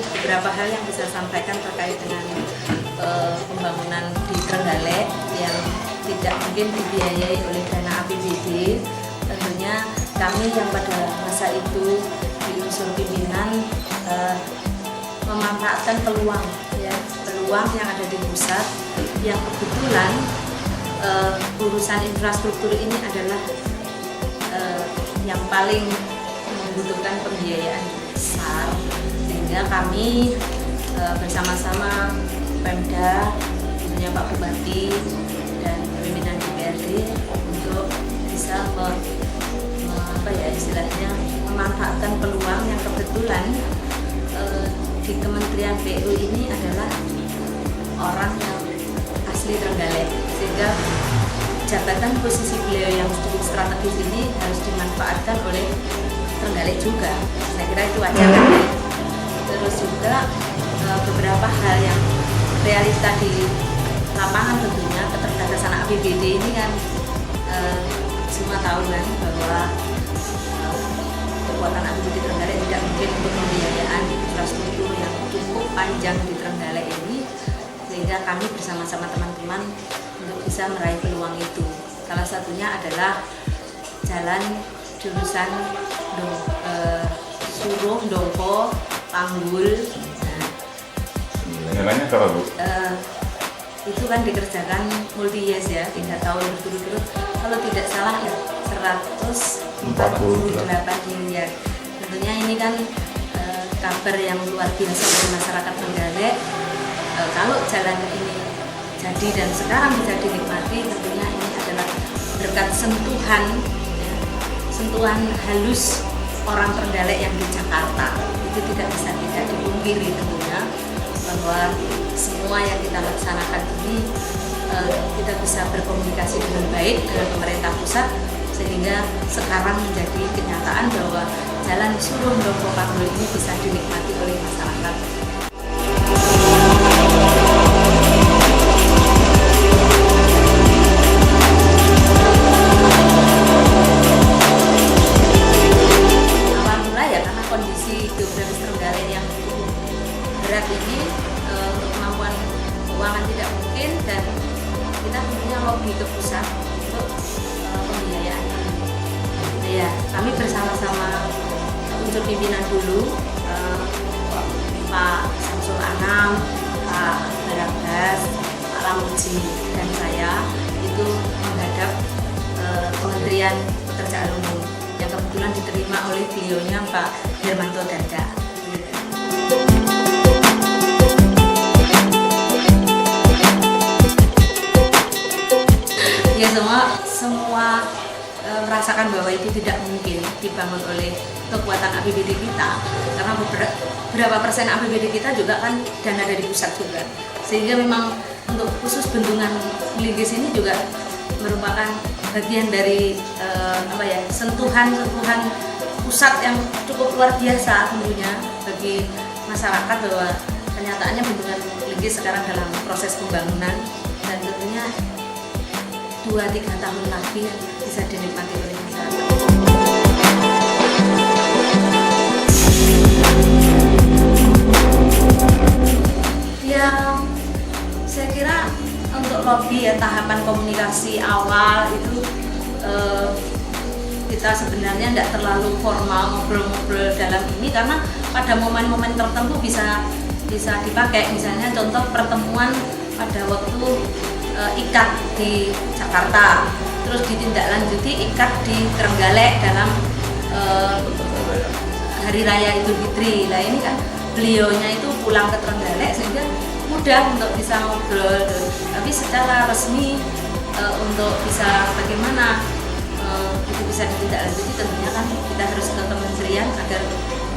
beberapa hal yang bisa sampaikan terkait dengan pembangunan di Trenggalek yang tidak mungkin dibiayai oleh dana APBD. Tentunya kami yang pada masa itu di unsur pimpinan memanfaatkan peluang yang ada di pusat, yang kebetulan urusan infrastruktur ini adalah yang paling membutuhkan pembiayaan besar, sehingga kami bersama-sama Pemda, tentunya Pak Bupati dan pimpinan DPRD untuk bisa istilahnya memanfaatkan peluang yang kebetulan di Kementerian PU ini adalah orang yang asli Trenggalek, sehingga jabatan posisi beliau yang cukup strategis ini harus dimanfaatkan oleh Trenggalek juga. Saya kira itu wajar kan. Terus juga beberapa hal yang realita di lapangan, tentunya keterbatasan APBD ini kan semua tahu kan bahwa kekuatan APBD Trenggalek tidak mungkin untuk pembiayaan infrastruktur yang cukup panjang di Trenggalek ini, sehingga kami bersama-sama teman-teman untuk bisa meraih peluang itu. Salah satunya adalah jalan jurusan Suruh, Dongko, Panggul. Namanya apa, Bu? Itu kan dikerjakan multi-years ya, 3 tahun berturut-turut. Kalau tidak salah ya 148 miliar. Tentunya ini kan kabar yang luar biasa dari masyarakat Trenggalek. Kalau jalan ini jadi dan sekarang bisa dinikmati, tentunya ini adalah berkat sentuhan halus orang Trenggalek yang di Jakarta. Itu tidak bisa tidak dipungkiri tentunya, bahwa semua yang kita laksanakan ini kita bisa berkomunikasi dengan baik dengan pemerintah pusat, sehingga sekarang menjadi kenyataan bahwa jalan Suruh Dongko Panggul ini bisa dinikmati oleh masyarakat. Awal mula ya karena kondisi geografis Trenggalek yang cukup berat ini, untuk kemampuan keuangan tidak mungkin, dan kita tentunya lobby ke pusat untuk pembiayaan. Ya, kami bersama-sama unsur pimpinan dulu, Pak Samsul Anam, Pak Baragas, Pak Lamuji, dan saya itu menghadap Kementerian Pekerjaan Umum yang kebetulan diterima oleh beliaunya Pak Hermanto Dardak. Ya, semua merasakan bahwa itu tidak mungkin dibangun oleh kekuatan APBD kita, karena beberapa persen APBD kita juga kan dana dari pusat juga, sehingga memang untuk khusus bendungan Melinggis ini juga merupakan bagian dari sentuhan pusat yang cukup luar biasa tentunya bagi masyarakat, bahwa kenyataannya bendungan Melinggis sekarang dalam proses pembangunan, dan tentunya 2-3 tahun lagi bisa dinikmati oleh masyarakat. Ya, saya kira untuk lobby ya, tahapan komunikasi awal itu kita sebenarnya tidak terlalu formal ngobrol-ngobrol dalam ini, karena pada momen-momen tertentu bisa dipakai. Misalnya contoh pertemuan pada waktu ikat di Jakarta, terus ditindaklanjuti ikat di Trenggalek dalam Hari Raya Idul Fitri. Nah ini kan beliaunya itu pulang ke Trenggalek, sehingga mudah untuk bisa ngobrol. Tapi secara resmi untuk bisa bagaimana itu bisa ditindaklanjuti, tentunya kan kita harus ke kementerian agar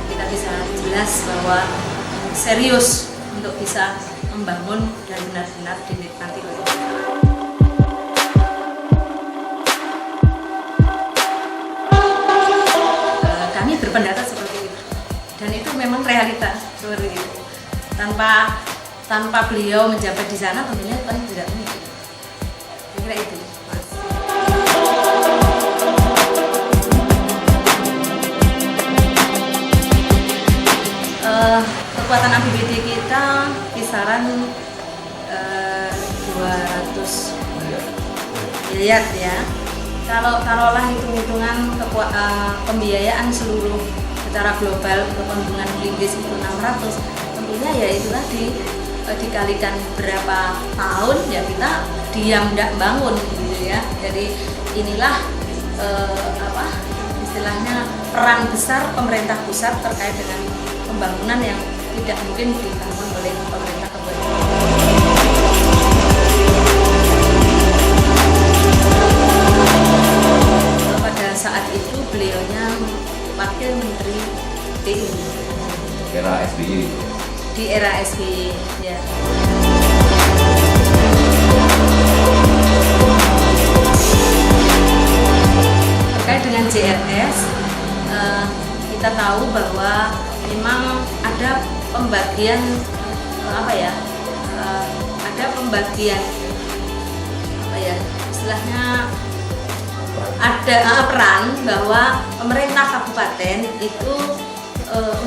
kita bisa jelas bahwa serius untuk bisa membangun dan benar-benar dinikmati oleh kami berpendapat seperti itu, dan itu memang realita seperti itu. Tanpa beliau menjabat di sana tentunya kan tidak mungkin. Kira itu, Mas. kekuatan APBD kita kisaran 200 miliar ya. Kalau taruhlah hitung-hitungan pembiayaan seluruh secara global untuk pembinaan linggis itu 600, tentunya ya itu tadi dikalikan berapa tahun ya kita diam tidak bangun gitu ya. Jadi inilah istilahnya peran besar pemerintah pusat terkait dengan pembangunan yang tidak mungkin dibangun oleh pemerintah kabupaten. Pada saat itu beliaunya Wakil Menteri DU. Era SBY. Di era SBY ya. Terkait dengan JLS, kita tahu bahwa memang ada pembagian istilahnya ada peran bahwa pemerintah kabupaten itu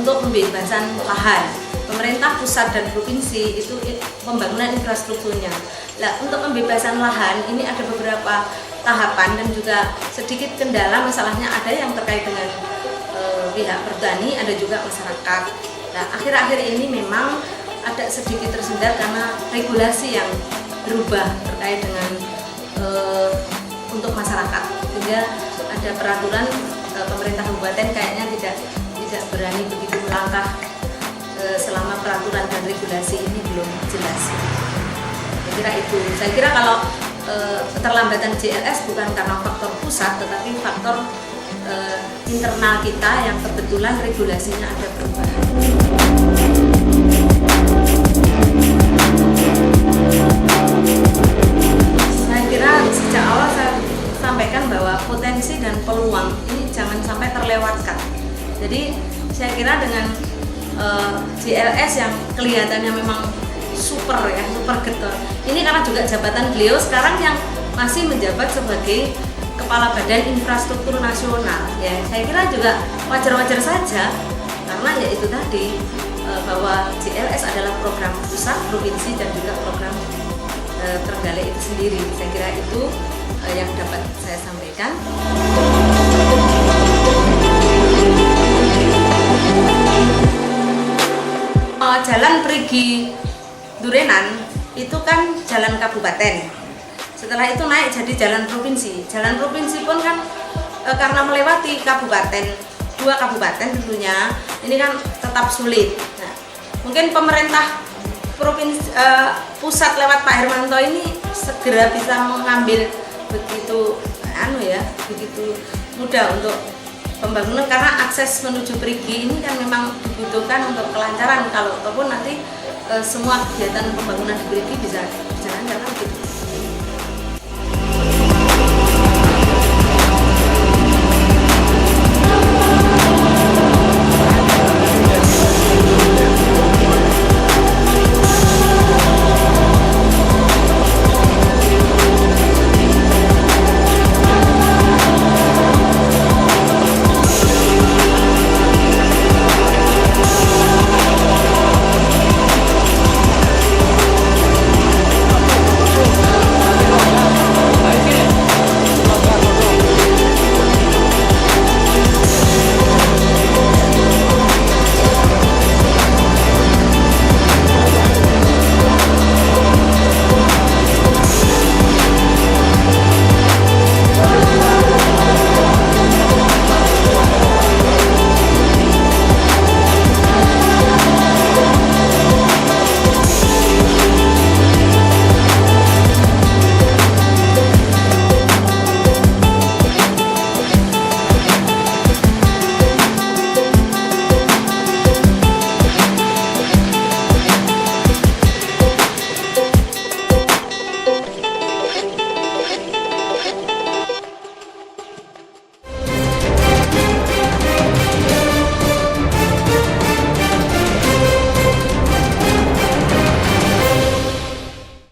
untuk pembebasan lahan, pemerintah pusat dan provinsi itu pembangunan infrastrukturnya. Nah, untuk pembebasan lahan ini ada beberapa tahapan dan juga sedikit kendala, masalahnya ada yang terkait dengan pihak bertani, ada juga masyarakat. Nah, akhir-akhir ini memang ada sedikit tersendat karena regulasi yang berubah terkait dengan untuk masyarakat, sehingga ada peraturan pemerintah kabupaten kayaknya tidak berani begitu melangkah selama peraturan dan regulasi ini belum jelas. Saya kira kalau keterlambatan JLS bukan karena faktor pusat, tetapi faktor internal kita yang kebetulan regulasinya ada perubahan. Saya kira sejak awal saya sampaikan bahwa potensi dan peluang ini jangan sampai terlewatkan. Jadi saya kira dengan JLS yang kelihatannya memang super getol. Ini karena juga jabatan beliau sekarang yang masih menjabat sebagai Kepala Badan Infrastruktur Nasional. Ya, saya kira juga wajar-wajar saja karena ya itu tadi bahwa JLS adalah program pusat, provinsi dan juga program Trenggalek itu sendiri. Saya kira itu yang dapat saya sampaikan. Jalan Perigi Durenan itu kan jalan kabupaten. Setelah itu naik jadi jalan provinsi. Jalan provinsi pun kan karena melewati kabupaten, 2 kabupaten tentunya, ini kan tetap sulit. Nah, mungkin pemerintah provinsi pusat lewat Pak Hermanto ini segera bisa mengambil begitu mudah untuk pembangunan, karena akses menuju Perigi ini kan memang dibutuhkan untuk kelancaran, kalau ataupun nanti semua kegiatan pembangunan di Perigi bisa berjalan gitu.